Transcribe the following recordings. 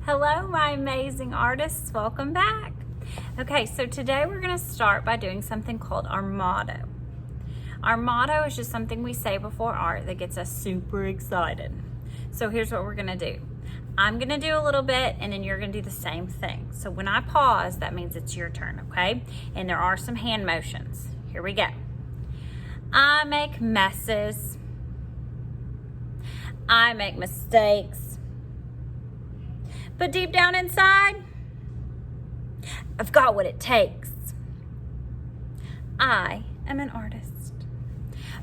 Hello, my amazing artists. Welcome back. Okay, so today we're going to start by doing something called our motto. Our motto is just something we say before art that gets us super excited. So here's what we're going to do. I'm going to do a little bit and then you're going to do the same thing. So when I pause, that means it's your turn, okay? And there are some hand motions. Here we go. I make messes. I make mistakes. But deep down inside, I've got what it takes. I am an artist.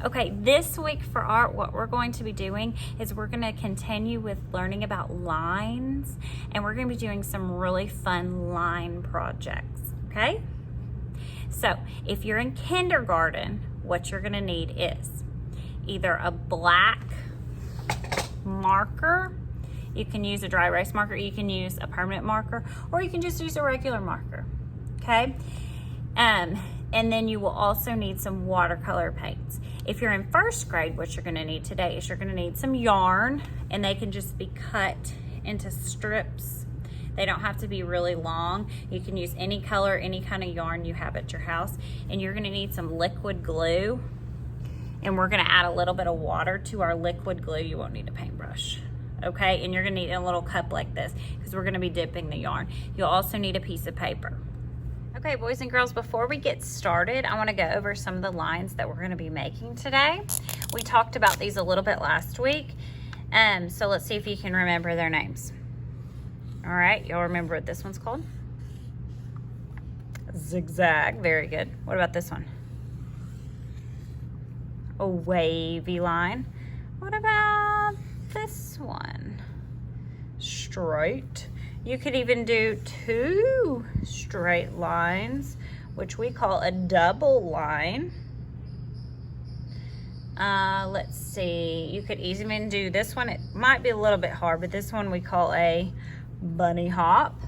Okay, this week for art, what we're going to be doing is we're going to continue with learning about lines, and we're going to be doing some really fun line projects, okay? So if you're in kindergarten, what you're going to need is either a black marker. You can use a dry erase marker, you can use a permanent marker, or you can just use a regular marker, okay? And then you will also need some watercolor paints. If you're in first grade, what you're gonna need today is you're gonna need some yarn, and they can just be cut into strips. They don't have to be really long. You can use any color, any kind of yarn you have at your house, and you're gonna need some liquid glue, and we're gonna add a little bit of water to our liquid glue. You won't need a paintbrush. Okay, and you're gonna need a little cup like this because we're gonna be dipping the yarn. You'll also need a piece of paper. Okay, boys and girls, before we get started, I wanna go over some of the lines that we're gonna be making today. We talked about these a little bit last week, so let's see if you can remember their names. All right, y'all remember what this one's called? Zigzag, very good. What about this one? A wavy line. What about this one? Straight. You could even do two straight lines, which we call a double line. Let's see, you could even do this one. It might be a little bit hard, but this one we call a bunny hop.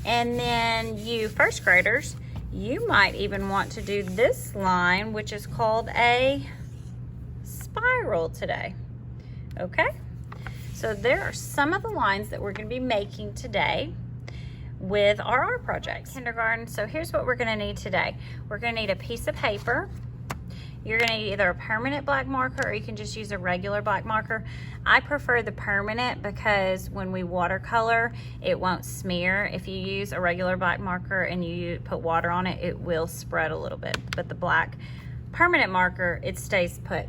And then you first graders, you might even want to do this line, which is called a spiral today. Okay, so there are some of the lines that we're going to be making today with our art projects. Kindergarten, so here's what we're going to need today. We're going to need a piece of paper. You're going to need either a permanent black marker or you can just use a regular black marker. I prefer the permanent because when we watercolor, it won't smear. If you use a regular black marker and you put water on it, it will spread a little bit. But the black permanent marker, it stays put.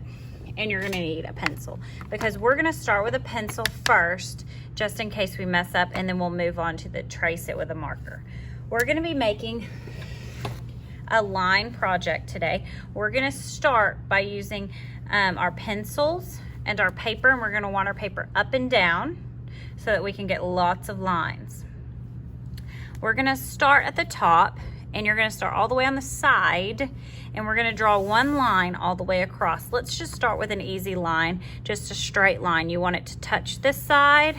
And you're gonna need a pencil because we're gonna start with a pencil first, just in case we mess up, and then we'll move on to the trace it with a marker. We're gonna be making a line project today. We're gonna start by using our pencils and our paper, and we're gonna want our paper up and down so that we can get lots of lines. We're gonna start at the top, and you're gonna start all the way on the side, and we're gonna draw one line all the way across. Let's just start with an easy line, just a straight line. You want it to touch this side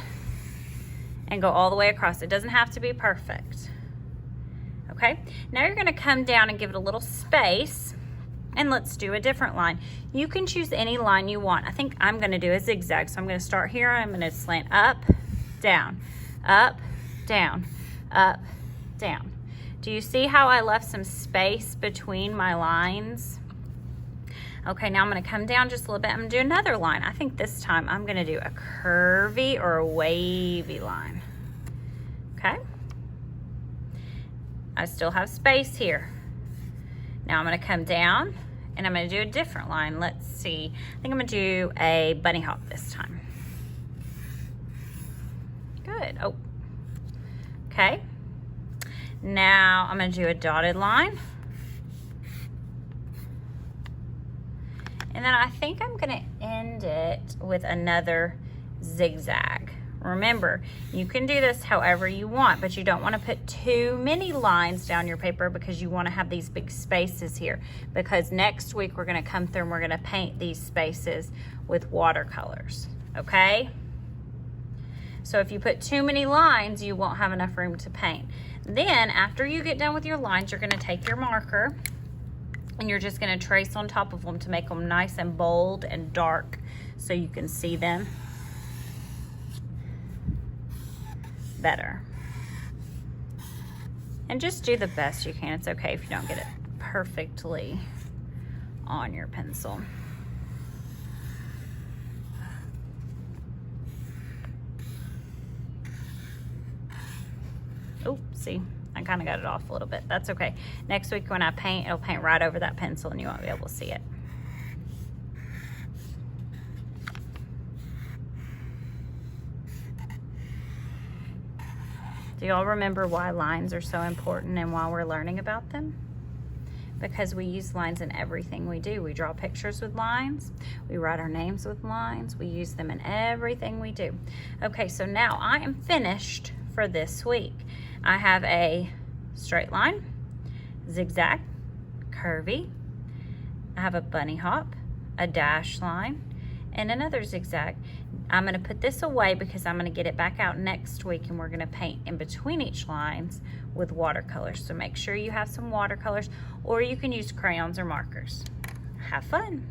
and go all the way across. It doesn't have to be perfect. Okay, now you're gonna come down and give it a little space, and let's do a different line. You can choose any line you want. I think I'm gonna do a zigzag, so I'm gonna start here. I'm gonna slant up, down, up, down, up, down. Do you see how I left some space between my lines? Okay, now I'm gonna come down just a little bit. I'm gonna do another line. I think this time I'm gonna do a curvy or a wavy line. Okay? I still have space here. Now I'm gonna come down and I'm gonna do a different line. Let's see, I think I'm gonna do a bunny hop this time. Good, oh, okay. Now I'm gonna do a dotted line. And then I think I'm gonna end it with another zigzag. Remember, you can do this however you want, but you don't wanna put too many lines down your paper because you wanna have these big spaces here. Because next week we're gonna come through and we're gonna paint these spaces with watercolors, okay? So if you put too many lines, you won't have enough room to paint. Then after you get done with your lines, you're gonna take your marker and you're just gonna trace on top of them to make them nice and bold and dark so you can see them. better. And just do the best you can. It's okay if you don't get it perfectly on your pencil. Oh, see, I kind of got it off a little bit. That's okay. Next week when I paint, it'll paint right over that pencil and you won't be able to see it. Do y'all remember why lines are so important and why we're learning about them? Because we use lines in everything we do. We draw pictures with lines. We write our names with lines. We use them in everything we do. Okay, so now I am finished for this week. I have a straight line, zigzag, curvy. I have a bunny hop, a dash line, and another zigzag. I'm gonna put this away because I'm gonna get it back out next week and we're gonna paint in between each lines with watercolors. So make sure you have some watercolors, or you can use crayons or markers. Have fun.